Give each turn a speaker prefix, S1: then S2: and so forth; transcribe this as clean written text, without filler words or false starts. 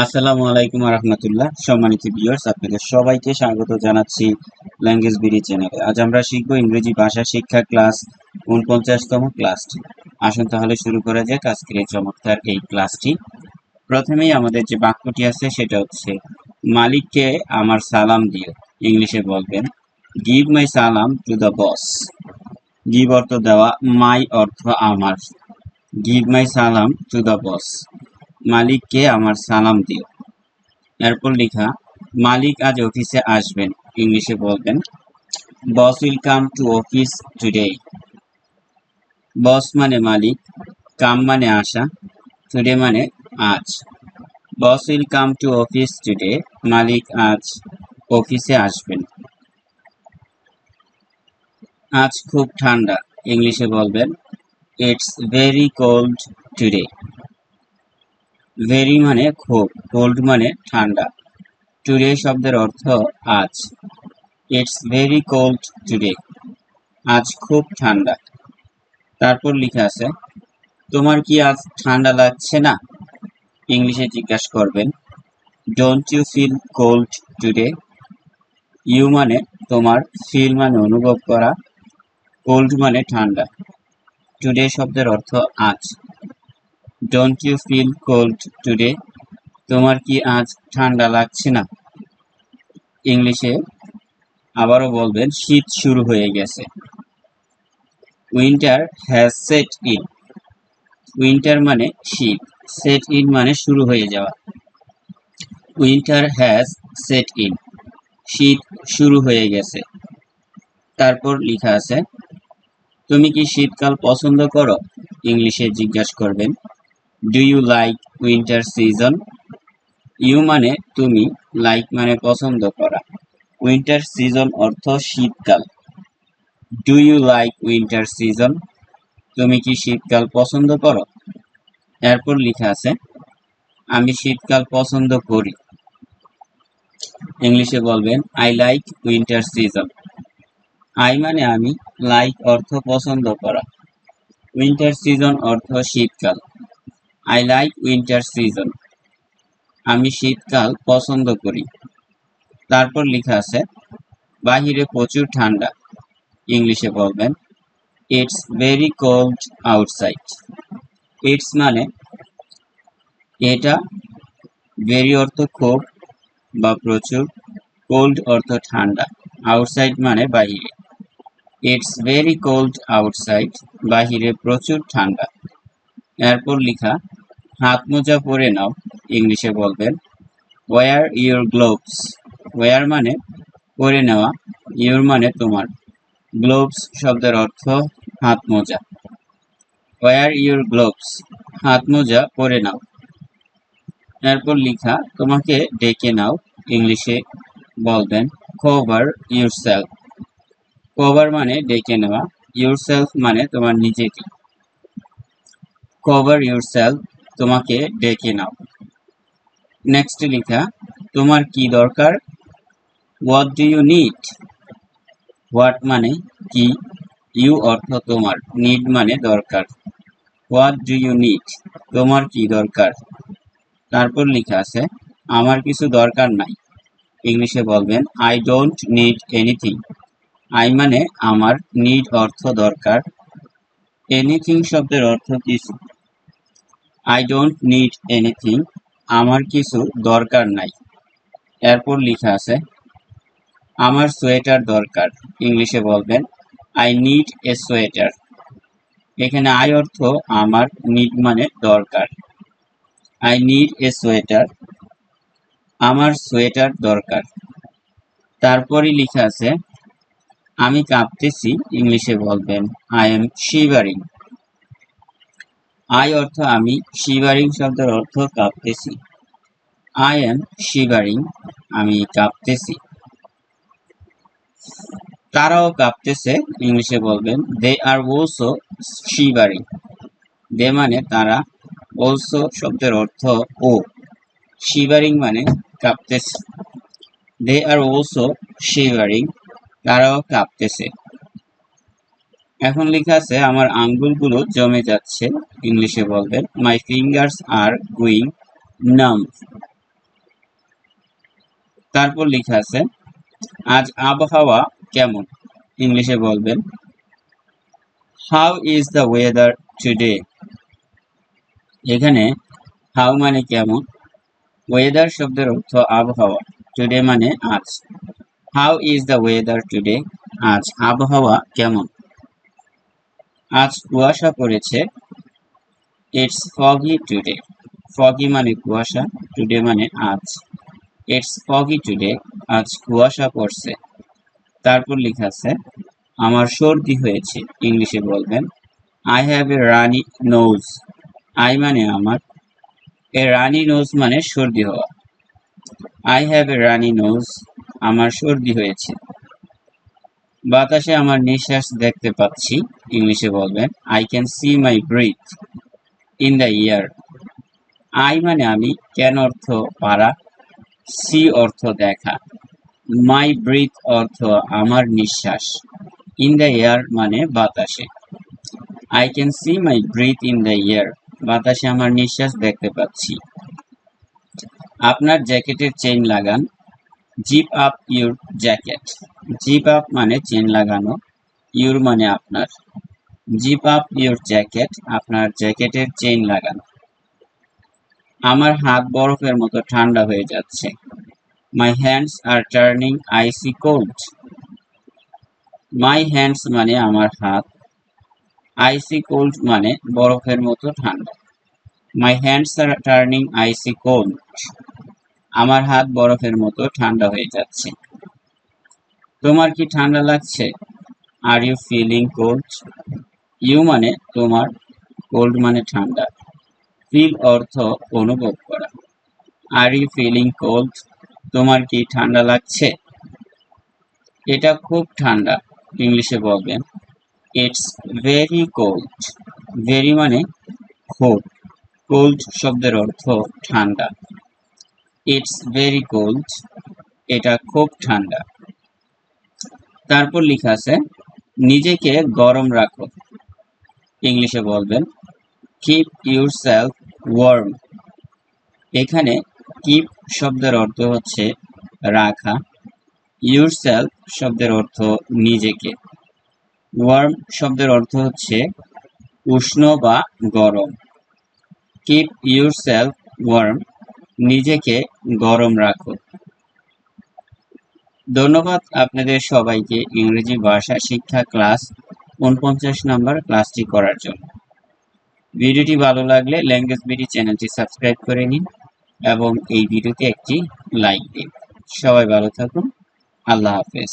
S1: আসসালামু আলাইকুম রহমতুল্লাহ। সম্মানিত ভিউয়ার্স, আপনাদের সবাইকে স্বাগত জানাচ্ছি ল্যাঙ্গুয়েজ বিডি চ্যানেলে। আজ আমরা শিখব ইংরেজি ভাষা শিক্ষা ক্লাস ৪৯তম ক্লাসটি। আসুন তাহলে শুরু করা যাক আজকের এই চমৎকার এই ক্লাসটি। প্রথমেই আমাদের যে বাক্যটি আছে সেটা হচ্ছে, মালিককে আমার সালাম দিও। ইংলিশে বলবেন গিভ মাই সালাম টু দ্য বস। গিভ অর্থ দেওয়া, মাই অর্থ আমার। গিভ মাই সালাম টু দ্য বস, মালিককে আমার সালাম দিও। এরপর লেখা, মালিক আজ অফিসে আসবেন। ইংলিশে বলবেন boss will come to office today. Boss মানে মালিক, কাম মানে আসা, টুডে মানে আজ। Boss will come to office today, মালিক আজ অফিসে আসবেন। আজ খুব ঠান্ডা। ইংলিশে বলবেন it's very cold today. Very মানে খুব, কোল্ড মানে ঠান্ডা। টুডে শব্দের অর্থ আজ। ইটস ভেরি কোল্ড টুডে, আজ খুব ঠান্ডা। তারপর লেখা আছে, তোমার কি আজ ঠান্ডা লাগছে না? ইংলিশে জিজ্ঞাসা করবেন don't you feel cold today. You মানে তোমার, ফিল মানে অনুভব করা, কোল্ড মানে ঠান্ডা। টুডে শব্দের অর্থ আজ। Don't you feel cold today, তোমার কি আজ ঠান্ডা লাগছে না? ইংলিশে আবারও বলবেন শীত শুরু হয়ে গেছে। Winter has set in. Winter মানে শীত, সেট ইন মানে শুরু হয়ে যাওয়া। উইন্টার হ্যাজ সেট ইন, শীত শুরু হয়ে গেছে। তারপর লেখা আছে, তুমি কি শীতকাল পছন্দ করো? ইংলিশে জিজ্ঞাসা করবেন do you like winter season. You মানে তুমি, লাইক মানে পছন্দ করা, উইন্টার সিজন অর্থ শীতকাল। Do you like winter season, তুমি কি শীতকাল পছন্দ করো? এরপর লেখা আছে, আমি শীতকাল পছন্দ করি। ইংলিশে বলবেন I like winter season. I মানে আমি, লাইক অর্থ পছন্দ করা, উইন্টার সিজন অর্থ শীতকাল। আই লাইক উইন্টার সিজন, আমি শীতকাল পছন্দ করি। তারপর লেখা আছে, বাহিরে প্রচুর ঠান্ডা। ইংলিশে বলবেন it's very cold outside. It's মানে এটা, ভেরি অর্থ খুব বা প্রচুর, কোল্ড অর্থ ঠান্ডা, আউটসাইড মানে বাহিরে। ইটস ভেরি কোল্ড আউটসাইড, বাহিরে প্রচুর ঠান্ডা। এরপর লেখা, হাত মোজা পরে নাও। ইংলিশে বলবেন ওয়্যার ইউর গ্লোভস। ওয়্যার মানে পরে নেওয়া, ইউর মানে তোমার, গ্লোভস শব্দের অর্থ হাত মোজা। ওয়্যার ইউর গ্লোভস, হাত মোজা পরে নাও। এরপর লেখা, তোমাকে ডেকে নাও। ইংলিশে বলবেন কভার ইউরসেলফ। কভার মানে ডেকে নেওয়া, ইউরসেলফ মানে তোমার নিজেকে। কভার ইউরসেলফ, তোমাকে ডেকে নাও। নেক্সট লেখা, তোমার কি দরকার? What do you need. What মানে কি, ইউ অর্থ তোমার, নিড মানে দরকার। হোয়াট ডু ইউ নিড, তোমার কি দরকার? তারপর লেখা আছে, আমার কিছু দরকার নাই। ইংলিশে বলবেন I don't need anything. I মানে আমার, নিড অর্থ দরকার, এনিথিং শব্দের অর্থ কিছু। আই ডোন্ট নিড এনিথিং, আমার কিছু দরকার নাই। এরপর লেখা আছে, আমার সোয়েটার দরকার। ইংলিশে বলবেন আই নিড এ সোয়েটার। এখানে আই অর্থ আমার, নিড মানে দরকার। আই নিড এ সোয়েটার, আমার সোয়েটার দরকার। তারপরই লেখা আছে, আমি কাঁপতেছি। ইংলিশে বলবেন আই এম শিভারিং। আই অর্থ আমি, শিভারিং শব্দের অর্থ কাঁপতেছি। আই এম শিভারিং, আমি কাঁপতেছি। তারাও কাঁপতেছে। ইংলিশে বলবেন দে আর অলসো শিভারিং। দে মানে তারা, অলসো শব্দের অর্থ ও, শিভারিং মানে কাঁপতেছে। দে আর অলসো শিভারিং, তারাও কাঁপতেছে। এখন লেখা আছে, আমার আঙ্গুলগুলো জমে যাচ্ছে। ইংলিশে বলবেন মাই ফিঙ্গার্স আর গোয়িং নাম্ব। তারপর লেখা আছে আজ আবহাওয়া কেমন, ইংলিশে বলবেন how is the weather today. এখানে হাউ মানে কেমন, ওয়েদার শব্দের অর্থ আবহাওয়া, টুডে মানে আজ। How is the weather today, আজ আবহাওয়া কেমন। আজ কুয়াশা পড়েছে, ইটস ফগি টুডে। ফগি মানে কুয়াশা, টুডে মানে আজ। ইটস ফগি টুডে, আজ কুয়াশা পড়ছে। তারপর লেখা আছে আমার সর্দি হয়েছে, ইংলিশে বলবেন I have a runny nose. I মানে আমার, এ রানি নোজ মানে সর্দি হওয়া। I have a runny nose, আমার সর্দি হয়েছে। বাতাসে আমার নিঃশ্বাস দেখতে পাচ্ছি, ইংলিশে বলবেন I can see my breath in the air. I মানে আমি, ক্যান অর্থ পারা, সি অর্থ দেখা, মাই ব্রিথ অর্থ আমার নিঃশ্বাস, ইন দ্য এয়ার মানে বাতাসে। I can see my breath in the air, বাতাসে আমার নিঃশ্বাস দেখতে পাচ্ছি। আপনার জ্যাকেটের চেইন লাগান, zip up your jacket. Zip up মানে চেইন লাগানো, ইউর মানে আপনার। জিপ আপ ইউর জ্যাকেট, আপনার জ্যাকেটের চেইন লাগানো। আমার হাত বরফের মতো ঠান্ডা হয়ে যাচ্ছে, my hands R turning IC cold. My hands মানে আমার হাত, আইসি কোল্ড মানে বরফের মতো ঠান্ডা। My hands R turning IC cold, আমার হাত বরফের মতো ঠান্ডা হয়ে যাচ্ছে। তোমার কি ঠান্ডা লাগছে, are you feeling cold. You মানে তোমার, কোল্ড মানে ঠান্ডা। ফিল অর্থ অনুভব করা। আর ইউ ফিলিং কোল্ড, তোমার কি ঠান্ডা লাগছে। এটা খুব ঠান্ডা, ইংলিশে বলবেন ইটস ভেরি কোল্ড। ভেরি মানে খুব, কোল্ড শব্দের অর্থ ঠান্ডা। ইটস ভেরি কোল্ড, এটা খুব ঠান্ডা। তারপর লেখা আছে নিজেকে গরম রাখো, ইংলিশে বলবেন কিপ ইউরসেলফ ওয়ার্ম। এখানে কিপ শব্দের অর্থ হচ্ছে রাখা, ইউরসেলফ শব্দের অর্থ নিজেকে, ওয়ার্ম শব্দের অর্থ হচ্ছে উষ্ণ বা গরম। কিপ ইউরসেলফ ওয়ার্ম, নিজেকে গরম রাখো। ধন্যবাদ আপনাদের সবাইকে ইংরেজি ভাষা শিক্ষা ক্লাস 49 নম্বর ক্লাসটি করার জন্য। ভিডিওটি ভালো লাগলে ল্যাঙ্গুয়েজ বিডি চ্যানেলটি সাবস্ক্রাইব করে নিন এবং এই ভিডিওতে একটি লাইক দিন। সবাই ভালো থাকুন, আল্লাহ হাফেজ।